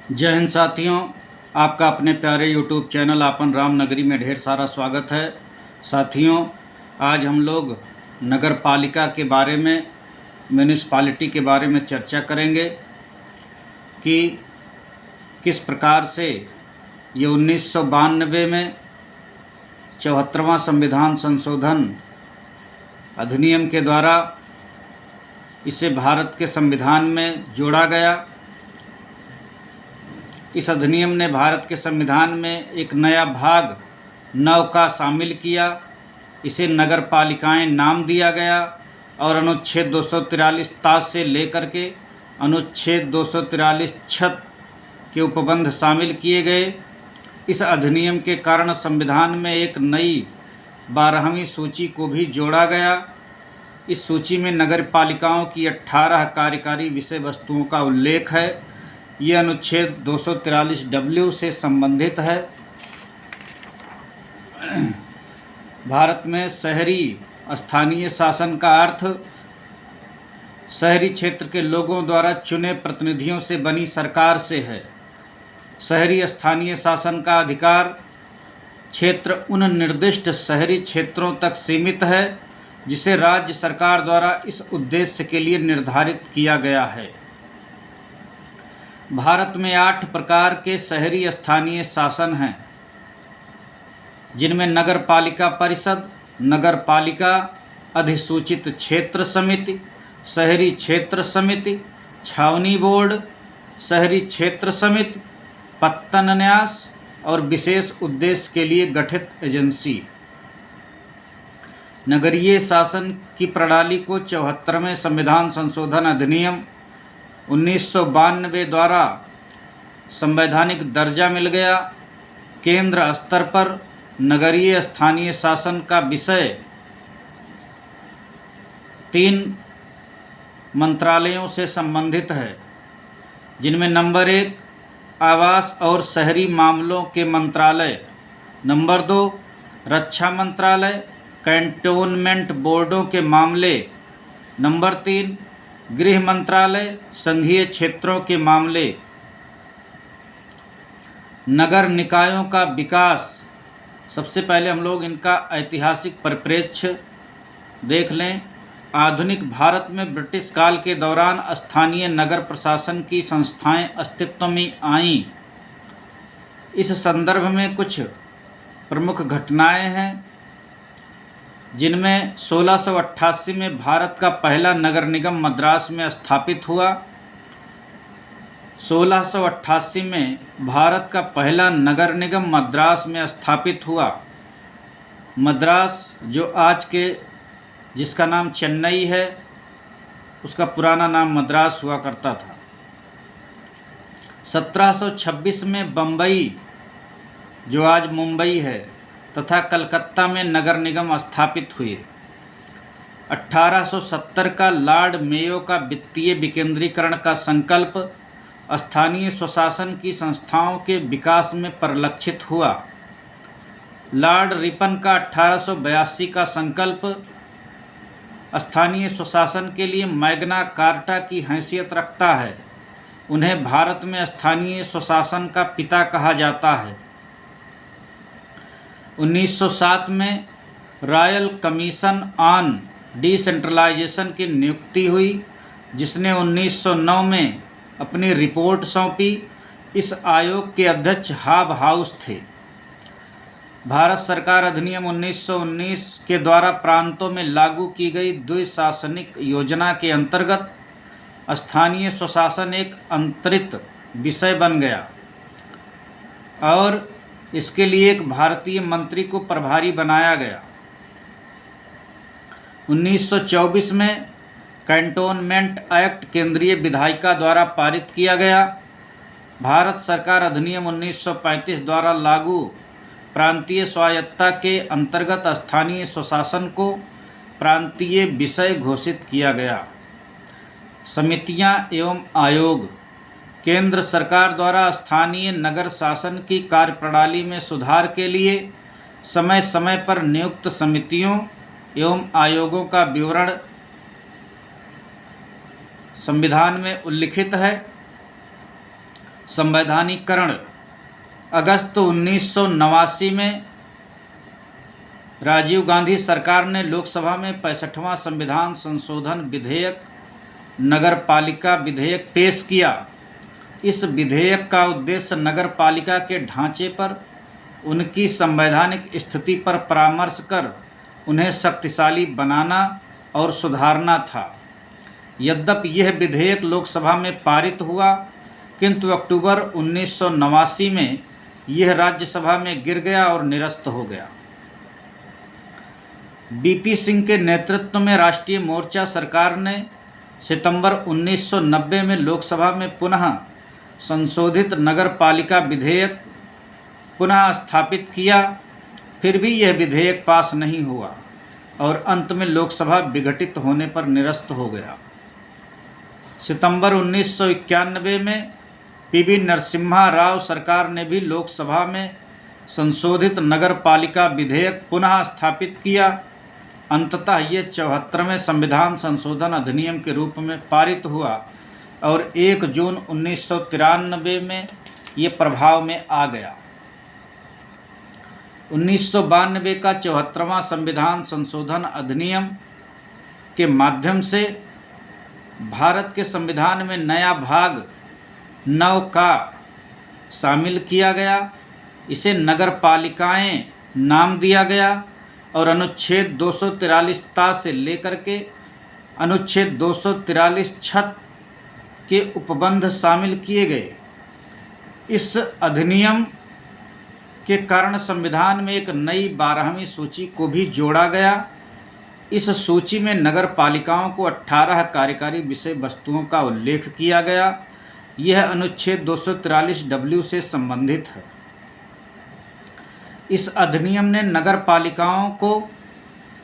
जय हिंद साथियों, आपका अपने प्यारे यूट्यूब चैनल आपन रामनगरी में ढेर सारा स्वागत है। साथियों, आज हम लोग नगर पालिका के बारे में, म्यूनिसपालिटी के बारे में चर्चा करेंगे कि किस प्रकार से ये 1992 में 74वां संविधान संशोधन अधिनियम के द्वारा इसे भारत के संविधान में जोड़ा गया। इस अधिनियम ने भारत के संविधान में एक नया भाग 9 का शामिल किया। इसे नगर पालिकाएँ नाम दिया गया और अनुच्छेद 243 ता से लेकर के अनुच्छेद 243 छत के उपबंध शामिल किए गए। इस अधिनियम के कारण संविधान में एक नई 12वीं सूची को भी जोड़ा गया। इस सूची में नगर पालिकाओं की 18 कार्यकारी विषय वस्तुओं का उल्लेख है। ये अनुच्छेद 243W से संबंधित है। भारत में शहरी स्थानीय शासन का अर्थ शहरी क्षेत्र के लोगों द्वारा चुने प्रतिनिधियों से बनी सरकार से है। शहरी स्थानीय शासन का अधिकार क्षेत्र उन निर्दिष्ट शहरी क्षेत्रों तक सीमित है जिसे राज्य सरकार द्वारा इस उद्देश्य के लिए निर्धारित किया गया है। भारत में 8 प्रकार के शहरी स्थानीय शासन हैं, जिनमें नगर पालिका परिषद, नगर पालिका, अधिसूचित क्षेत्र समिति, शहरी क्षेत्र समिति, छावनी बोर्ड, शहरी क्षेत्र समिति, पत्तन न्यास और विशेष उद्देश्य के लिए गठित एजेंसी। नगरीय शासन की प्रणाली को 74वें संविधान संशोधन अधिनियम 1992 द्वारा संवैधानिक दर्जा मिल गया। केंद्र स्तर पर नगरीय स्थानीय शासन का विषय 3 मंत्रालयों से संबंधित है, जिनमें नंबर 1 आवास और शहरी मामलों के मंत्रालय, नंबर 2 रक्षा मंत्रालय, कैंटोनमेंट बोर्डों के मामले, नंबर 3 गृह मंत्रालय, संघीय क्षेत्रों के मामले। नगर निकायों का विकास, सबसे पहले हम लोग इनका ऐतिहासिक परिप्रेक्ष्य देख लें। आधुनिक भारत में ब्रिटिश काल के दौरान स्थानीय नगर प्रशासन की संस्थाएं अस्तित्व में आईं। इस संदर्भ में कुछ प्रमुख घटनाएं हैं, जिनमें 1688 में भारत का पहला नगर निगम मद्रास में स्थापित हुआ। 1688 में भारत का पहला नगर निगम मद्रास में स्थापित हुआ। मद्रास, जो आज के जिसका नाम चेन्नई है, उसका पुराना नाम मद्रास हुआ करता था। 1726 में बम्बई, जो आज मुंबई है, तथा कलकत्ता में नगर निगम स्थापित हुए। 1870 का लॉर्ड मेयो का वित्तीय विकेंद्रीकरण का संकल्प स्थानीय स्वशासन की संस्थाओं के विकास में परिलक्षित हुआ। लॉर्ड रिपन का 1882 का संकल्प स्थानीय स्वशासन के लिए मैग्ना कार्टा की हैसियत रखता है। उन्हें भारत में स्थानीय स्वशासन का पिता कहा जाता है। 1907 में रॉयल कमीशन ऑन डिसेंट्रलाइजेशन की नियुक्ति हुई, जिसने 1909 में अपनी रिपोर्ट सौंपी। इस आयोग के अध्यक्ष हाब हाउस थे। भारत सरकार अधिनियम 1919 के द्वारा प्रांतों में लागू की गई द्विशासनिक योजना के अंतर्गत स्थानीय स्वशासन एक अंतरित विषय बन गया और इसके लिए एक भारतीय मंत्री को प्रभारी बनाया गया। 1924 में कैंटोनमेंट एक्ट केंद्रीय विधायिका द्वारा पारित किया गया। भारत सरकार अधिनियम 1935 द्वारा लागू प्रांतीय स्वायत्तता के अंतर्गत स्थानीय स्वशासन को प्रांतीय विषय घोषित किया गया। समितियां एवं आयोग, केंद्र सरकार द्वारा स्थानीय नगर शासन की कार्यप्रणाली में सुधार के लिए समय समय पर नियुक्त समितियों एवं आयोगों का विवरण संविधान में उल्लिखित है। संवैधानिकरण। अगस्त 1989 में राजीव गांधी सरकार ने लोकसभा में 65वां संविधान संशोधन विधेयक नगर पालिका विधेयक पेश किया। इस विधेयक का उद्देश्य नगर पालिका के ढांचे पर उनकी संवैधानिक स्थिति पर परामर्श कर उन्हें शक्तिशाली बनाना और सुधारना था। यद्यपि यह विधेयक लोकसभा में पारित हुआ, किंतु अक्टूबर 1989 में यह राज्यसभा में गिर गया और निरस्त हो गया। बीपी सिंह के नेतृत्व में राष्ट्रीय मोर्चा सरकार ने सितंबर 1990 में लोकसभा में पुनः संशोधित नगर पालिका विधेयक पुनः स्थापित किया। फिर भी यह विधेयक पास नहीं हुआ और अंत में लोकसभा विघटित होने पर निरस्त हो गया। सितंबर 1991 में पीवी नरसिम्हा राव सरकार ने भी लोकसभा में संशोधित नगर पालिका विधेयक पुनः स्थापित किया। अंततः ये 74वें संविधान संशोधन अधिनियम के रूप में पारित हुआ और 1 जून 1993 में ये प्रभाव में आ गया। 1992 का 74वां संविधान संशोधन अधिनियम के माध्यम से भारत के संविधान में नया भाग 9 का शामिल किया गया। इसे नगर पालिकाएँ नाम दिया गया और अनुच्छेद 243 से लेकर के अनुच्छेद 243 छत के उपबंध शामिल किए गए। इस अधिनियम के कारण संविधान में एक नई 12वीं सूची को भी जोड़ा गया। इस सूची में नगर पालिकाओं को 18 कार्यकारी विषय वस्तुओं का उल्लेख किया गया। यह अनुच्छेद 243W से संबंधित है। इस अधिनियम ने नगर पालिकाओं को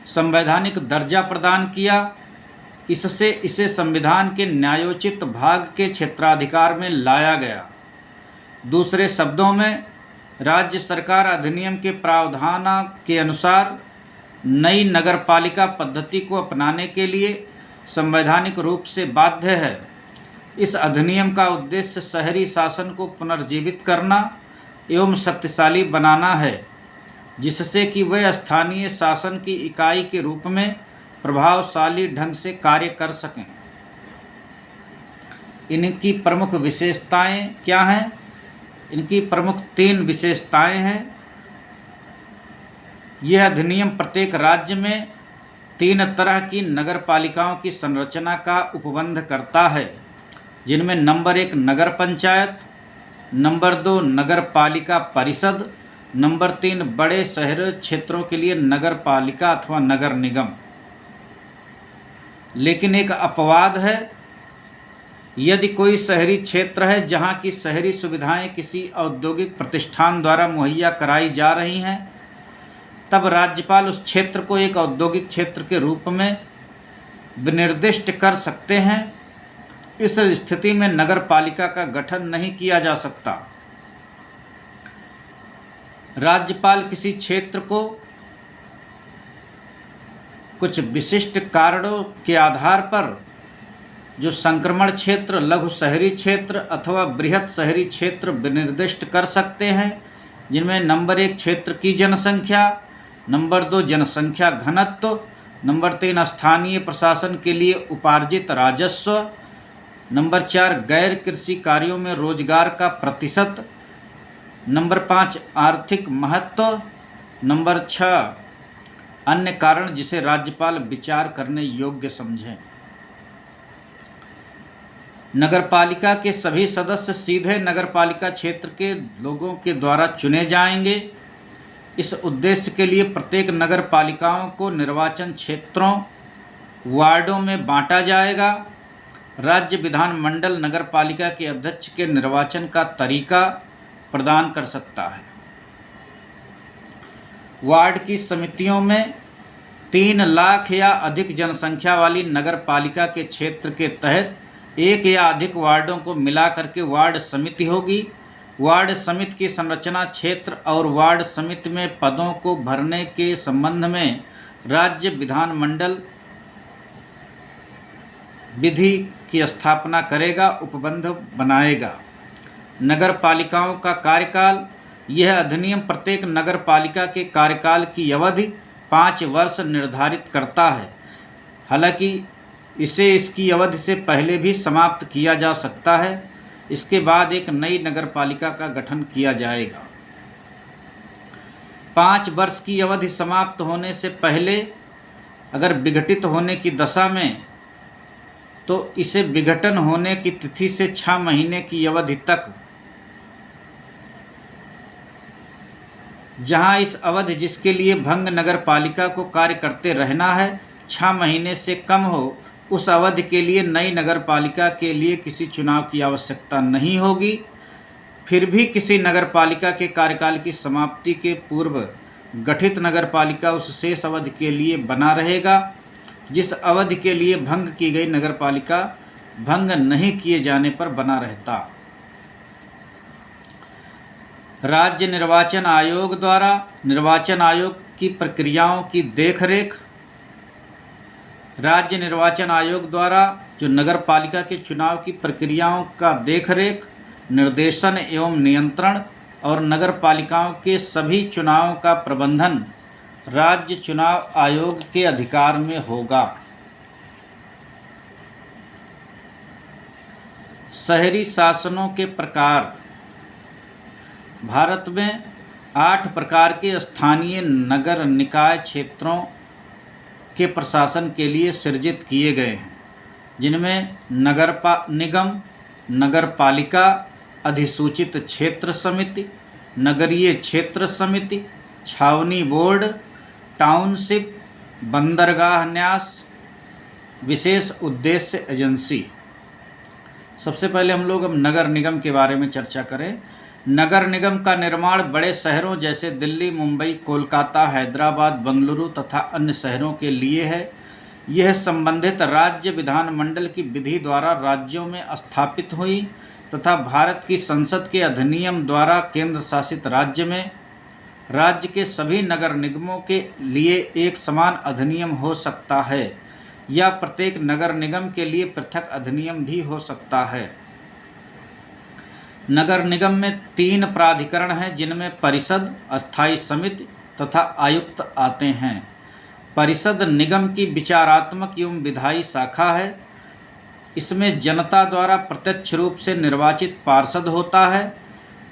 संवैधानिक दर्जा प्रदान किया। इससे इसे संविधान के न्यायोचित भाग के क्षेत्राधिकार में लाया गया। दूसरे शब्दों में, राज्य सरकार अधिनियम के प्रावधान के अनुसार नई नगरपालिका पद्धति को अपनाने के लिए संवैधानिक रूप से बाध्य है। इस अधिनियम का उद्देश्य शहरी शासन को पुनर्जीवित करना एवं शक्तिशाली बनाना है, जिससे कि वह स्थानीय शासन की इकाई के रूप में प्रभावशाली ढंग से कार्य कर सकें। इनकी प्रमुख विशेषताएं क्या हैं? इनकी प्रमुख 3 विशेषताएं हैं। यह अधिनियम प्रत्येक राज्य में 3 तरह की नगर पालिकाओं की संरचना का उपबंध करता है, जिनमें नंबर 1 नगर पंचायत, नंबर 2 नगर पालिका परिषद, नंबर 3 बड़े शहर क्षेत्रों के लिए नगर पालिका अथवा नगर निगम। लेकिन एक अपवाद है। यदि कोई शहरी क्षेत्र है जहां की शहरी सुविधाएं किसी औद्योगिक प्रतिष्ठान द्वारा मुहैया कराई जा रही हैं, तब राज्यपाल उस क्षेत्र को एक औद्योगिक क्षेत्र के रूप में विनिर्दिष्ट कर सकते हैं। इस स्थिति में नगर पालिका का गठन नहीं किया जा सकता। राज्यपाल किसी क्षेत्र को कुछ विशिष्ट कारणों के आधार पर जो संक्रमण क्षेत्र, लघु शहरी क्षेत्र अथवा बृहत शहरी क्षेत्र विनिर्दिष्ट कर सकते हैं, जिनमें नंबर 1 क्षेत्र की जनसंख्या, नंबर 2 जनसंख्या घनत्व, नंबर 3 स्थानीय प्रशासन के लिए उपार्जित राजस्व, नंबर 4 गैर कृषि कार्यों में रोजगार का प्रतिशत, नंबर 5 आर्थिक महत्व, नंबर 6 अन्य कारण जिसे राज्यपाल विचार करने योग्य समझें। नगरपालिका के सभी सदस्य सीधे नगरपालिका क्षेत्र के लोगों के द्वारा चुने जाएंगे। इस उद्देश्य के लिए प्रत्येक नगरपालिकाओं को निर्वाचन क्षेत्रों, वार्डों में बांटा जाएगा। राज्य विधानमंडल नगरपालिका के अध्यक्ष के निर्वाचन का तरीका प्रदान कर सकता है। वार्ड की समितियों में 3 लाख या अधिक जनसंख्या वाली नगरपालिका के क्षेत्र के तहत 1 या अधिक वार्डों को मिलाकर के वार्ड समिति होगी। वार्ड समिति की संरचना, क्षेत्र और वार्ड समिति में पदों को भरने के संबंध में राज्य विधानमंडल विधि की स्थापना करेगा, उपबंध बनाएगा। नगर पालिकाओं का कार्यकाल। यह अधिनियम प्रत्येक नगर पालिका के कार्यकाल की अवधि 5 वर्ष निर्धारित करता है। हालांकि इसे इसकी अवधि से पहले भी समाप्त किया जा सकता है। इसके बाद एक नई नगर पालिका का गठन किया जाएगा। 5 वर्ष की अवधि समाप्त होने से पहले अगर विघटित होने की दशा में, तो इसे विघटन होने की तिथि से 6 महीने की अवधि तक, जहां इस अवधि जिसके लिए भंग नगर पालिका को कार्य करते रहना है 6 महीने से कम हो, उस अवधि के लिए नई नगर पालिका के लिए किसी चुनाव की आवश्यकता नहीं होगी। फिर भी किसी नगर पालिका के कार्यकाल की समाप्ति के पूर्व गठित नगर पालिका उस शेष अवधि के लिए बना रहेगा जिस अवधि के लिए भंग की गई नगर पालिका भंग नहीं किए जाने पर बना रहता। राज्य निर्वाचन आयोग द्वारा निर्वाचन आयोग की प्रक्रियाओं की देखरेख। राज्य निर्वाचन आयोग द्वारा जो नगर पालिका के चुनाव की प्रक्रियाओं का देखरेख, निर्देशन एवं नियंत्रण और नगर पालिकाओं के सभी चुनावों का प्रबंधन राज्य चुनाव आयोग के अधिकार में होगा। शहरी शासनों के प्रकार। भारत में 8 प्रकार के स्थानीय नगर निकाय क्षेत्रों के प्रशासन के लिए सृजित किए गए हैं, जिनमें नगर निगम, नगर पालिका, अधिसूचित क्षेत्र समिति, नगरीय क्षेत्र समिति, छावनी बोर्ड, टाउनशिप, बंदरगाह न्यास, विशेष उद्देश्य एजेंसी। सबसे पहले हम लोग अब नगर निगम के बारे में चर्चा करें। नगर निगम का निर्माण बड़े शहरों जैसे दिल्ली, मुंबई, कोलकाता, हैदराबाद, बेंगलुरु तथा अन्य शहरों के लिए है। यह संबंधित राज्य विधानमंडल की विधि द्वारा राज्यों में स्थापित हुई तथा भारत की संसद के अधिनियम द्वारा केंद्र शासित राज्य में राज्य के सभी नगर निगमों के लिए एक समान अधिनियम हो सकता है या प्रत्येक नगर निगम के लिए पृथक अधिनियम भी हो सकता है। नगर निगम में 3 प्राधिकरण हैं, जिनमें परिषद, अस्थायी समिति तथा आयुक्त आते हैं। परिषद निगम की विचारात्मक एवं विधायी शाखा है। इसमें जनता द्वारा प्रत्यक्ष रूप से निर्वाचित पार्षद होता है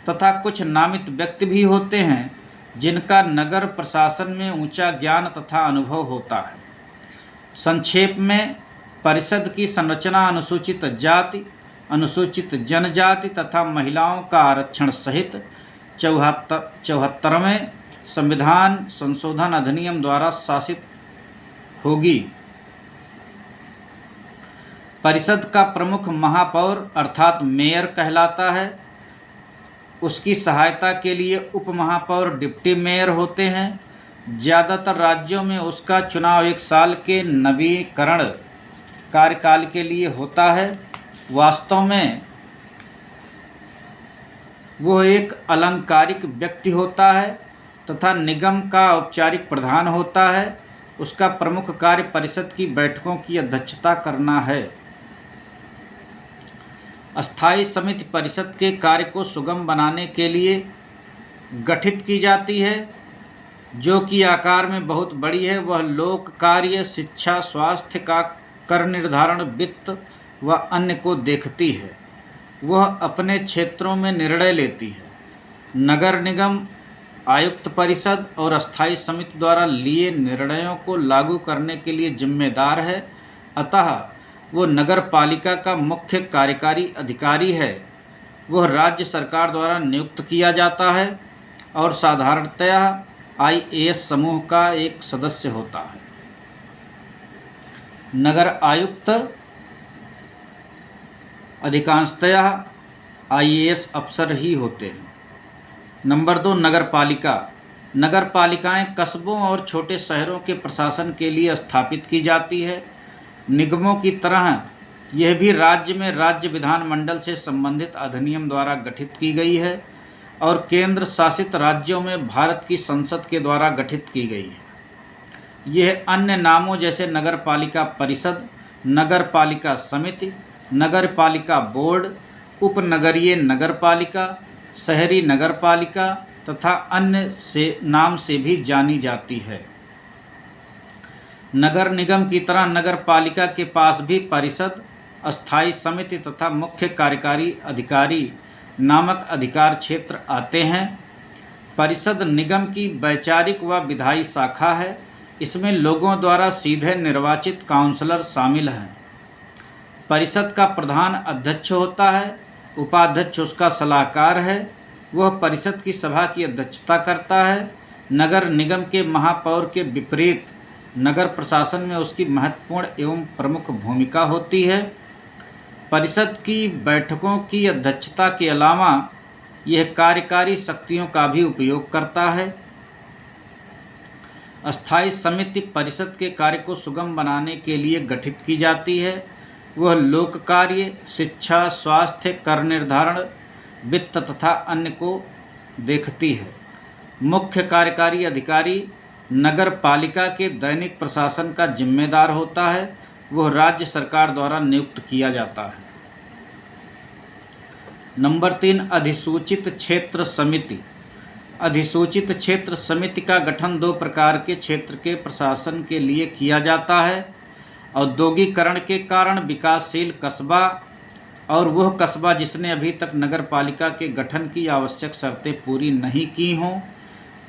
तथा कुछ नामित व्यक्ति भी होते हैं जिनका नगर प्रशासन में ऊंचा ज्ञान तथा अनुभव होता है। संक्षेप में परिषद की संरचना अनुसूचित जाति, अनुसूचित जनजाति तथा महिलाओं का आरक्षण सहित 74वें संविधान संशोधन अधिनियम द्वारा शासित होगी। परिषद का प्रमुख महापौर अर्थात मेयर कहलाता है। उसकी सहायता के लिए उप महापौर डिप्टी मेयर होते हैं। ज़्यादातर राज्यों में उसका चुनाव 1 साल के नवीकरण कार्यकाल के लिए होता है। वास्तव में वो एक अलंकारिक व्यक्ति होता है तथा निगम का औपचारिक प्रधान होता है। उसका प्रमुख कार्य परिषद की बैठकों की अध्यक्षता करना है। अस्थायी समिति परिषद के कार्य को सुगम बनाने के लिए गठित की जाती है, जो कि आकार में बहुत बड़ी है। वह लोक कार्य, शिक्षा, स्वास्थ्य का कर निर्धारण, वित्त व अन्य को देखती है। वह अपने क्षेत्रों में निर्णय लेती है। नगर निगम आयुक्त परिषद और अस्थायी समिति द्वारा लिए निर्णयों को लागू करने के लिए जिम्मेदार है। अतः वो नगर पालिका का मुख्य कार्यकारी अधिकारी है। वह राज्य सरकार द्वारा नियुक्त किया जाता है और साधारणतया IAS समूह का एक सदस्य होता है। नगर आयुक्त अधिकांशतया IAS अफसर ही होते हैं। नंबर 2, नगर पालिका। नगर पालिकाएं कस्बों और छोटे शहरों के प्रशासन के लिए स्थापित की जाती है। निगमों की तरह यह भी राज्य में राज्य विधानमंडल से संबंधित अधिनियम द्वारा गठित की गई है और केंद्र शासित राज्यों में भारत की संसद के द्वारा गठित की गई है। यह अन्य नामों जैसे नगर पालिका परिषद, नगर पालिका समिति, नगर पालिका बोर्ड उपनगरीय नगरपालिका, शहरी नगरपालिका तथा अन्य से नाम से भी जानी जाती है। नगर निगम की तरह नगर पालिका के पास भी परिषद, अस्थायी समिति तथा मुख्य कार्यकारी अधिकारी नामक अधिकार क्षेत्र आते हैं। परिषद निगम की वैचारिक व विधायी शाखा है। इसमें लोगों द्वारा सीधे निर्वाचित काउंसलर शामिल हैं। परिषद का प्रधान अध्यक्ष होता है, उपाध्यक्ष उसका सलाहकार है, वह परिषद की सभा की अध्यक्षता करता है। नगर निगम के महापौर के विपरीत नगर प्रशासन में उसकी महत्वपूर्ण एवं प्रमुख भूमिका होती है। परिषद की बैठकों की अध्यक्षता के अलावा यह कार्यकारी शक्तियों का भी उपयोग करता है। अस्थायी समिति परिषद के कार्य को सुगम बनाने के लिए गठित की जाती है। वह लोक कार्य, शिक्षा, स्वास्थ्य, कर निर्धारण, वित्त तथा अन्य को देखती है। मुख्य कार्यकारी अधिकारी नगर पालिका के दैनिक प्रशासन का जिम्मेदार होता है। वह राज्य सरकार द्वारा नियुक्त किया जाता है। नंबर 3, अधिसूचित क्षेत्र समिति। अधिसूचित क्षेत्र समिति का गठन 2 प्रकार के क्षेत्र के प्रशासन के लिए किया जाता है। औद्योगिकरण के कारण विकासशील कस्बा और वह कस्बा जिसने अभी तक नगर पालिका के गठन की आवश्यक शर्तें पूरी नहीं की हों,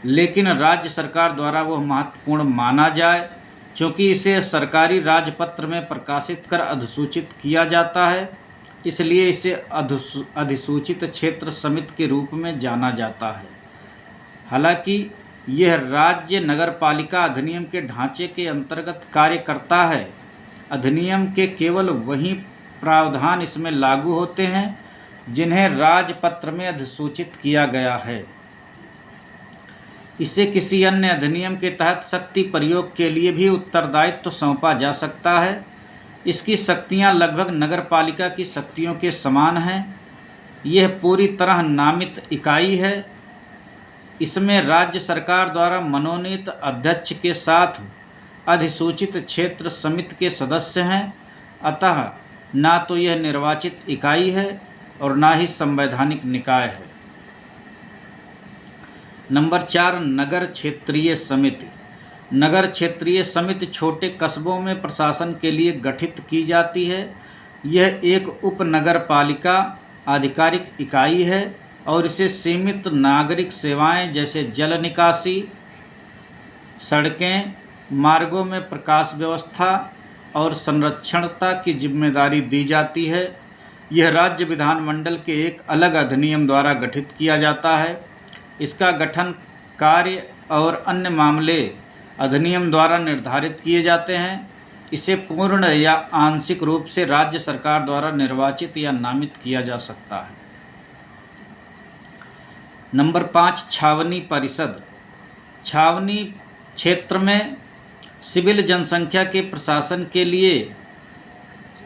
लेकिन राज्य सरकार द्वारा वह महत्वपूर्ण माना जाए, क्योंकि इसे सरकारी राजपत्र में प्रकाशित कर अधिसूचित किया जाता है, इसलिए इसे अधिसूचित क्षेत्र समिति के रूप में जाना जाता है। हालांकि यह राज्य नगर पालिका अधिनियम के ढांचे के अंतर्गत कार्य करता है। अधिनियम के केवल वही प्रावधान इसमें लागू होते हैं जिन्हें राजपत्र में अधिसूचित किया गया है। इसे किसी अन्य अधिनियम के तहत शक्ति प्रयोग के लिए भी उत्तरदायित्व सौंपा जा सकता है। इसकी शक्तियां लगभग नगर पालिका की शक्तियों के समान हैं। यह पूरी तरह नामित इकाई है। इसमें राज्य सरकार द्वारा मनोनीत अध्यक्ष के साथ अधिसूचित क्षेत्र समिति के सदस्य हैं। अतः ना तो यह निर्वाचित इकाई है और ना ही संवैधानिक निकाय है। नंबर 4, नगर क्षेत्रीय समिति। नगर क्षेत्रीय समिति छोटे कस्बों में प्रशासन के लिए गठित की जाती है। यह एक उपनगर पालिका आधिकारिक इकाई है और इसे सीमित नागरिक सेवाएं जैसे जल निकासी, सड़कें, मार्गों में प्रकाश व्यवस्था और संरक्षणता की जिम्मेदारी दी जाती है। यह राज्य विधानमंडल के एक अलग अधिनियम द्वारा गठित किया जाता है। इसका गठन, कार्य और अन्य मामले अधिनियम द्वारा निर्धारित किए जाते हैं। इसे पूर्ण या आंशिक रूप से राज्य सरकार द्वारा निर्वाचित या नामित किया जा सकता है। नंबर 5, छावनी परिषद। छावनी क्षेत्र में सिविल जनसंख्या के प्रशासन के लिए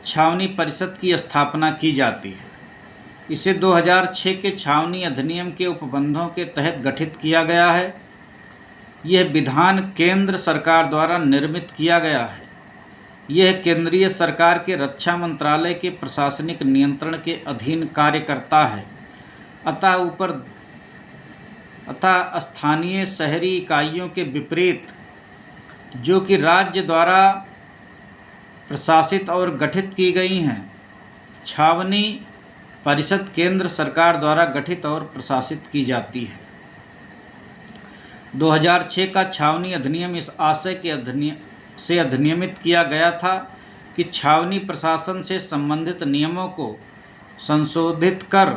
छावनी परिषद की स्थापना की जाती है। इसे 2006 के छावनी अधिनियम के उपबंधों के तहत गठित किया गया है। यह विधान केंद्र सरकार द्वारा निर्मित किया गया है। यह केंद्रीय सरकार के रक्षा मंत्रालय के प्रशासनिक नियंत्रण के अधीन कार्य करता है। अतः स्थानीय शहरी इकाइयों के विपरीत, जो कि राज्य द्वारा प्रशासित और गठित की गई हैं, छावनी परिषद केंद्र सरकार द्वारा गठित और प्रशासित की जाती है। 2006 का छावनी अधिनियम इस आशय के से अधिनियमित किया गया था कि छावनी प्रशासन से संबंधित नियमों को संशोधित कर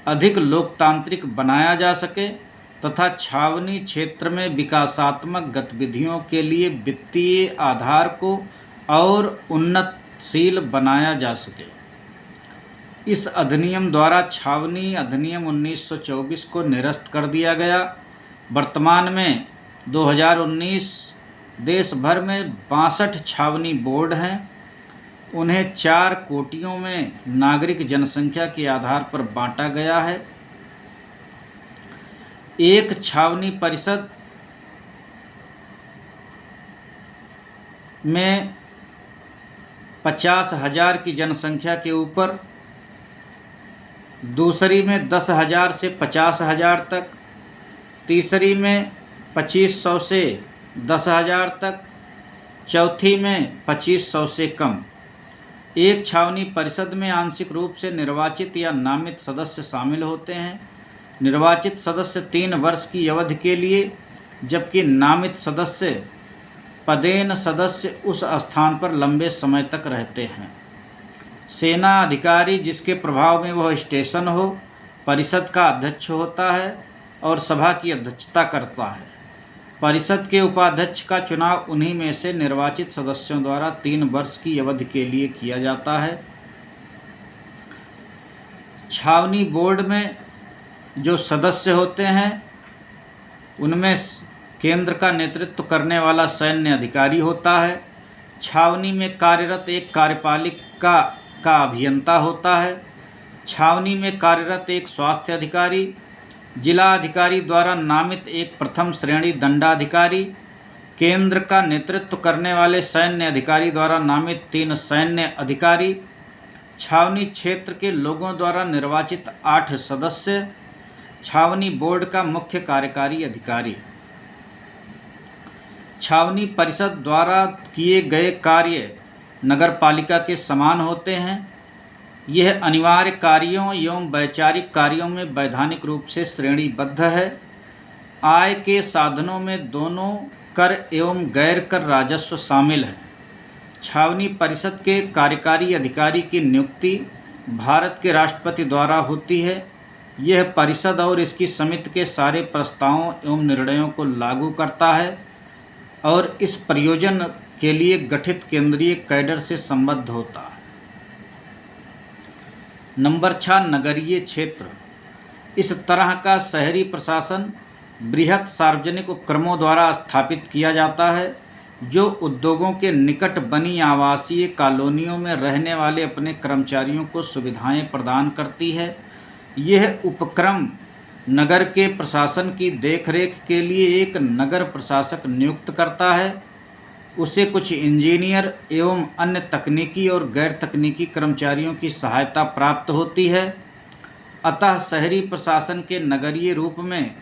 अधिक लोकतांत्रिक बनाया जा सके तथा छावनी क्षेत्र में विकासात्मक गतिविधियों के लिए वित्तीय आधार को और उन्नतशील बनाया जा सके। इस अधिनियम द्वारा छावनी अधिनियम 1924 को निरस्त कर दिया गया। वर्तमान में 2019 देश भर में 62 छावनी बोर्ड हैं। उन्हें 4 कोटियों में नागरिक जनसंख्या के आधार पर बांटा गया है। एक छावनी परिषद में 50,000 की जनसंख्या के ऊपर दूसरी में 10,000 से 50,000 तक, तीसरी में 2500 से 10,000 तक, चौथी में 2500 से कम। एक छावनी परिषद में आंशिक रूप से निर्वाचित या नामित सदस्य शामिल होते हैं। निर्वाचित सदस्य 3 वर्ष की अवधि के लिए, जबकि नामित सदस्य पदेन सदस्य उस स्थान पर लंबे समय तक रहते हैं। सेना अधिकारी जिसके प्रभाव में वह स्टेशन हो, परिषद का अध्यक्ष होता है और सभा की अध्यक्षता करता है। परिषद के उपाध्यक्ष का चुनाव उन्हीं में से निर्वाचित सदस्यों द्वारा 3 वर्ष की अवधि के लिए किया जाता है। छावनी बोर्ड में जो सदस्य होते हैं उनमें केंद्र का नेतृत्व करने वाला सैन्य अधिकारी होता है। छावनी में कार्यरत एक कार्यपालिका का अभियंता होता है। छावनी में कार्यरत एक स्वास्थ्य अधिकारी, जिला अधिकारी द्वारा नामित एक प्रथम श्रेणी दंडाधिकारी, केंद्र का नेतृत्व करने वाले सैन्य अधिकारी द्वारा नामित 3 सैन्य अधिकारी, छावनी क्षेत्र के लोगों द्वारा निर्वाचित 8 सदस्य, छावनी बोर्ड का मुख्य कार्यकारी अधिकारी। छावनी परिषद द्वारा किए गए कार्य नगरपालिका के समान होते हैं। यह अनिवार्य कार्यों एवं वैचारिक कार्यों में वैधानिक रूप से श्रेणीबद्ध है। आय के साधनों में दोनों कर एवं गैर कर राजस्व शामिल है। छावनी परिषद के कार्यकारी अधिकारी की नियुक्ति भारत के राष्ट्रपति द्वारा होती है। यह परिषद और इसकी समिति के सारे प्रस्तावों एवं निर्णयों को लागू करता है और इस प्रयोजन के लिए गठित केंद्रीय कैडर से संबद्ध होता है। नंबर 6, नगरीय क्षेत्र। इस तरह का शहरी प्रशासन बृहत सार्वजनिक उपक्रमों द्वारा स्थापित किया जाता है, जो उद्योगों के निकट बनी आवासीय कॉलोनियों में रहने वाले अपने कर्मचारियों को सुविधाएं प्रदान करती है। यह उपक्रम नगर के प्रशासन की देखरेख के लिए एक नगर प्रशासक नियुक्त करता है। उसे कुछ इंजीनियर एवं अन्य तकनीकी और गैर तकनीकी कर्मचारियों की सहायता प्राप्त होती है। अतः शहरी प्रशासन के नगरीय रूप में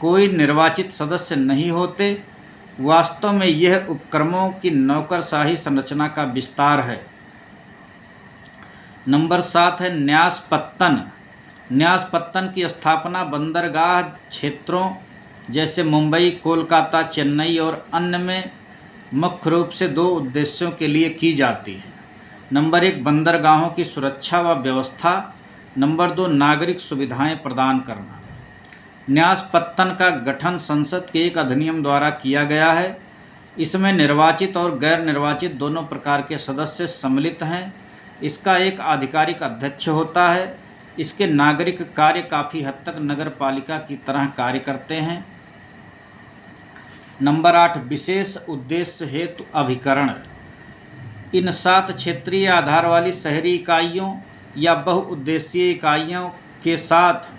कोई निर्वाचित सदस्य नहीं होते। वास्तव में यह उपक्रमों की नौकरशाही संरचना का विस्तार है। नंबर 7 है न्यास पत्तन। न्यास पत्तन की स्थापना बंदरगाह क्षेत्रों जैसे मुंबई, कोलकाता, चेन्नई और अन्य में मुख्य रूप से 2 उद्देश्यों के लिए की जाती है। नंबर 1, बंदरगाहों की सुरक्षा व व्यवस्था। नंबर 2, नागरिक सुविधाएं प्रदान करना। न्यास पत्तन का गठन संसद के एक अधिनियम द्वारा किया गया है। इसमें निर्वाचित और गैर निर्वाचित दोनों प्रकार के सदस्य सम्मिलित हैं। इसका एक आधिकारिक अध्यक्ष होता है। इसके नागरिक कार्य काफ़ी हद तक नगर पालिका की तरह कार्य करते हैं। नंबर 8, विशेष उद्देश्य हेतु अभिकरण। इन 7 क्षेत्रीय आधार वाली शहरी इकाइयों या बहुउद्देशीय इकाइयों के साथ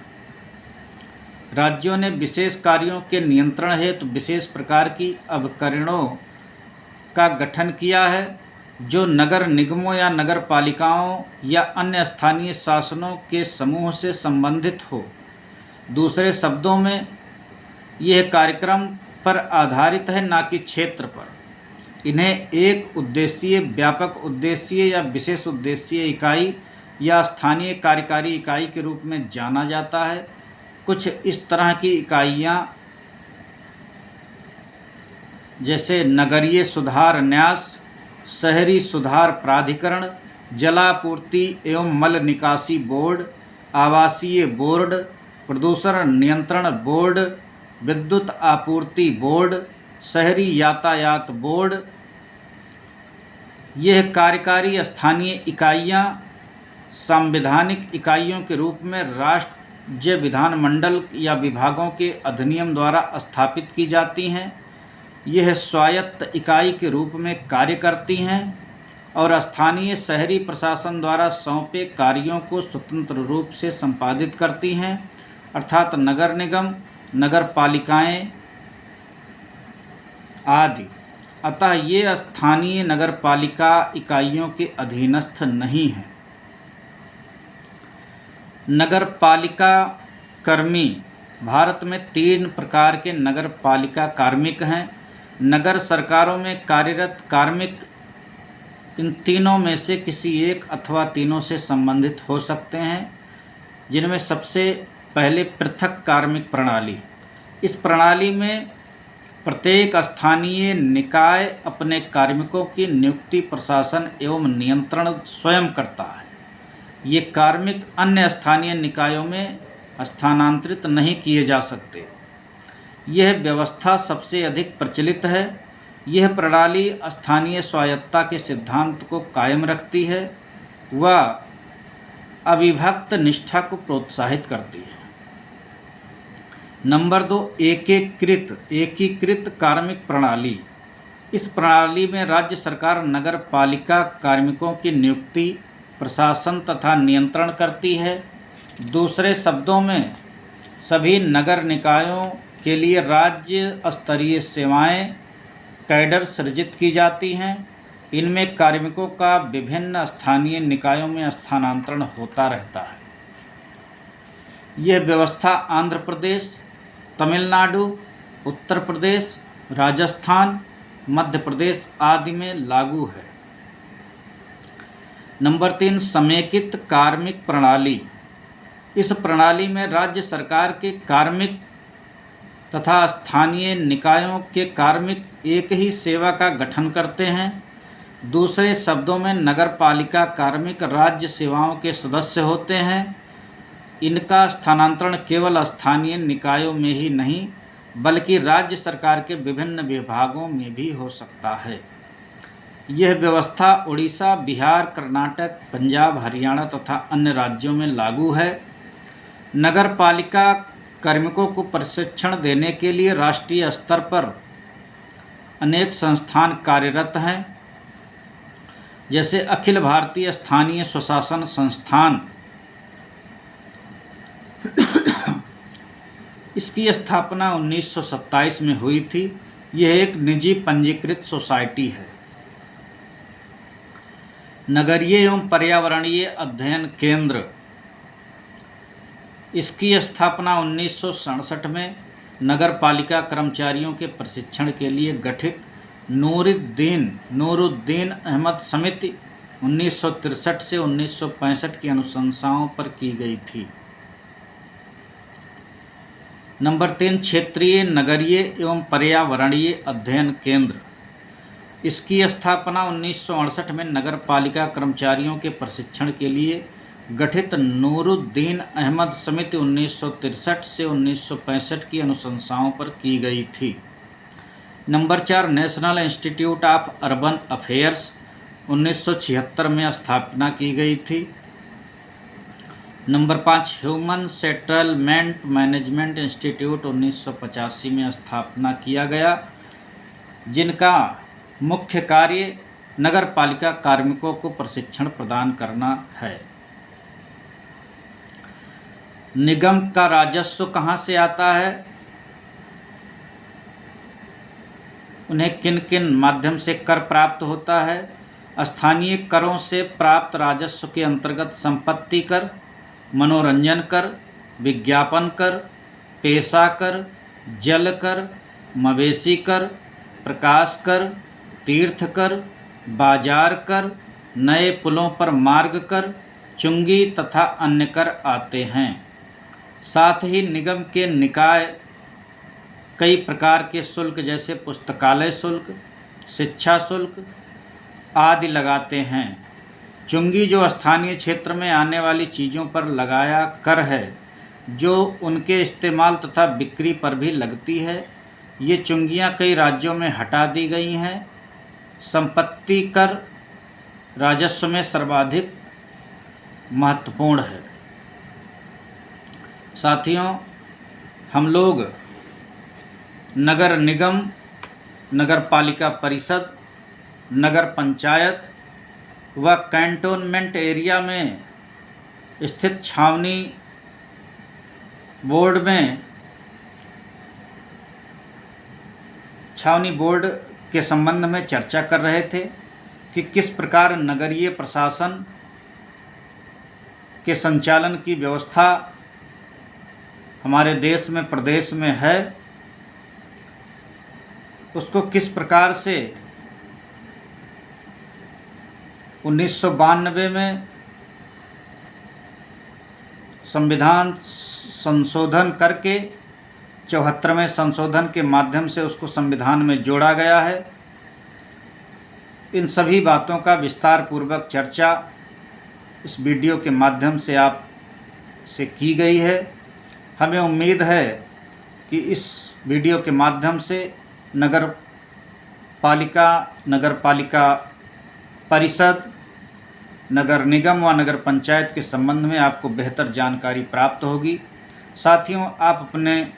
राज्यों ने विशेष कार्यों के नियंत्रण हेतु विशेष प्रकार की अभिकरणों का गठन किया है, जो नगर निगमों या नगर पालिकाओं या अन्य स्थानीय शासनों के समूह से संबंधित हो। दूसरे शब्दों में, यह कार्यक्रम पर आधारित है, ना कि क्षेत्र पर। इन्हें एक उद्देशीय, व्यापक उद्देशीय या विशेष उद्देशीय इकाई या स्थानीय कार्यकारी इकाई के रूप में जाना जाता है। कुछ इस तरह की इकाइयाँ जैसे नगरीय सुधार न्यास, शहरी सुधार प्राधिकरण, जलापूर्ति एवं मल निकासी बोर्ड, आवासीय बोर्ड, प्रदूषण नियंत्रण बोर्ड, विद्युत आपूर्ति बोर्ड, शहरी यातायात बोर्ड। यह कार्यकारी स्थानीय इकाइयाँ संवैधानिक इकाइयों के रूप में राज्य विधानमंडल या विभागों के अधिनियम द्वारा स्थापित की जाती हैं। यह स्वायत्त इकाई के रूप में कार्य करती हैं और स्थानीय शहरी प्रशासन द्वारा सौंपे कार्यों को स्वतंत्र रूप से संपादित करती हैं, अर्थात नगर निगम, नगर पालिकाएँ आदि। अतः ये स्थानीय नगर पालिका इकाइयों के अधीनस्थ नहीं हैं। नगर पालिका कर्मी। भारत में 3 प्रकार के नगर पालिका कार्मिक हैं। नगर सरकारों में कार्यरत कार्मिक इन तीनों में से किसी एक अथवा तीनों से संबंधित हो सकते हैं, जिनमें सबसे पहले पृथक कार्मिक प्रणाली। इस प्रणाली में प्रत्येक स्थानीय निकाय अपने कार्मिकों की नियुक्ति, प्रशासन एवं नियंत्रण स्वयं करता है। ये कार्मिक अन्य स्थानीय निकायों में स्थानांतरित नहीं किए जा सकते। यह व्यवस्था सबसे अधिक प्रचलित है। यह प्रणाली स्थानीय स्वायत्तता के सिद्धांत को कायम रखती है व अविभक्त निष्ठा को प्रोत्साहित करती है। नंबर 2, एकीकृत कार्मिक प्रणाली। इस प्रणाली में राज्य सरकार नगर पालिका कार्मिकों की नियुक्ति, प्रशासन तथा नियंत्रण करती है। दूसरे शब्दों में सभी नगर निकायों के लिए राज्य स्तरीय सेवाएं कैडर सृजित की जाती हैं। इनमें कार्मिकों का विभिन्न स्थानीय निकायों में स्थानांतरण होता रहता है। यह व्यवस्था आंध्र प्रदेश, तमिलनाडु, उत्तर प्रदेश, राजस्थान, मध्य प्रदेश आदि में लागू है। नंबर 3, समेकित कार्मिक प्रणाली। इस प्रणाली में राज्य सरकार के कार्मिक तथा स्थानीय निकायों के कार्मिक एक ही सेवा का गठन करते हैं। दूसरे शब्दों में नगर पालिका कार्मिक राज्य सेवाओं के सदस्य होते हैं। इनका स्थानांतरण केवल स्थानीय निकायों में ही नहीं बल्कि राज्य सरकार के विभिन्न विभागों में भी हो सकता है। यह व्यवस्था उड़ीसा, बिहार, कर्नाटक, पंजाब, हरियाणा तथा अन्य राज्यों में लागू है। नगर पालिका कार्मिकों को प्रशिक्षण देने के लिए राष्ट्रीय स्तर पर अनेक संस्थान कार्यरत हैं, जैसे अखिल भारतीय स्थानीय स्वशासन संस्थान। इसकी स्थापना 1927 में हुई थी। यह एक निजी पंजीकृत सोसाइटी है। नगरीय एवं पर्यावरणीय अध्ययन केंद्र। इसकी स्थापना 1967 में नगर पालिका कर्मचारियों के प्रशिक्षण के लिए गठित नूरुद्दीन अहमद समिति 1963 से 1965 की अनुशंसाओं पर की गई थी। नंबर 3, क्षेत्रीय नगरीय एवं पर्यावरणीय अध्ययन केंद्र। इसकी स्थापना 1968 में नगर पालिका कर्मचारियों के प्रशिक्षण के लिए गठित नूरुद्दीन अहमद समिति 1963 से 1965 की अनुशंसाओं पर की गई थी। Number 4, national institute of urban affairs 1976 में स्थापना की गई थी। Number 5, human settlement management institute 1985 में स्थापना किया गया, जिनका मुख्य कार्य नगर पालिका कार्मिकों को प्रशिक्षण प्रदान करना है। निगम का राजस्व कहाँ से आता है, उन्हें किन किन माध्यम से कर प्राप्त होता है। स्थानीय करों से प्राप्त राजस्व के अंतर्गत संपत्ति कर, मनोरंजन कर, विज्ञापन कर, पेशा कर, जल कर, मवेशी कर, प्रकाश कर, तीर्थ कर, बाजार कर, नए पुलों पर मार्ग कर, चुंगी तथा अन्य कर आते हैं। साथ ही निगम के निकाय कई प्रकार के शुल्क जैसे पुस्तकालय शुल्क, शिक्षा शुल्क आदि लगाते हैं। चुंगी जो स्थानीय क्षेत्र में आने वाली चीज़ों पर लगाया कर है, जो उनके इस्तेमाल तथा बिक्री पर भी लगती है। ये चुंगियां कई राज्यों में हटा दी गई हैं। संपत्ति कर राजस्व में सर्वाधिक महत्वपूर्ण है। साथियों, हम लोग नगर निगम, नगर पालिका परिषद, नगर पंचायत व कैंटोनमेंट एरिया में स्थित छावनी बोर्ड के संबंध में चर्चा कर रहे थे कि किस प्रकार नगरीय प्रशासन के संचालन की व्यवस्था हमारे देश में प्रदेश में है, उसको किस प्रकार से 1992 में संविधान संशोधन करके 74वें संशोधन के माध्यम से उसको संविधान में जोड़ा गया है। इन सभी बातों का विस्तार पूर्वक चर्चा इस वीडियो के माध्यम से आप से की गई है। हमें उम्मीद है कि इस वीडियो के माध्यम से नगर पालिका परिषद, नगर निगम व नगर पंचायत के संबंध में आपको बेहतर जानकारी प्राप्त होगी। साथियों, आप अपने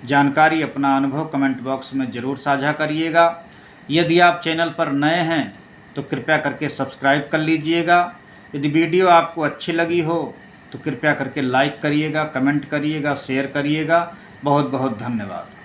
जानकारी, अपना अनुभव कमेंट बॉक्स में ज़रूर साझा करिएगा। यदि आप चैनल पर नए हैं तो कृपया करके सब्सक्राइब कर लीजिएगा। यदि वीडियो आपको अच्छी लगी हो तो कृपया करके लाइक करिएगा, कमेंट करिएगा, शेयर करिएगा। बहुत बहुत धन्यवाद।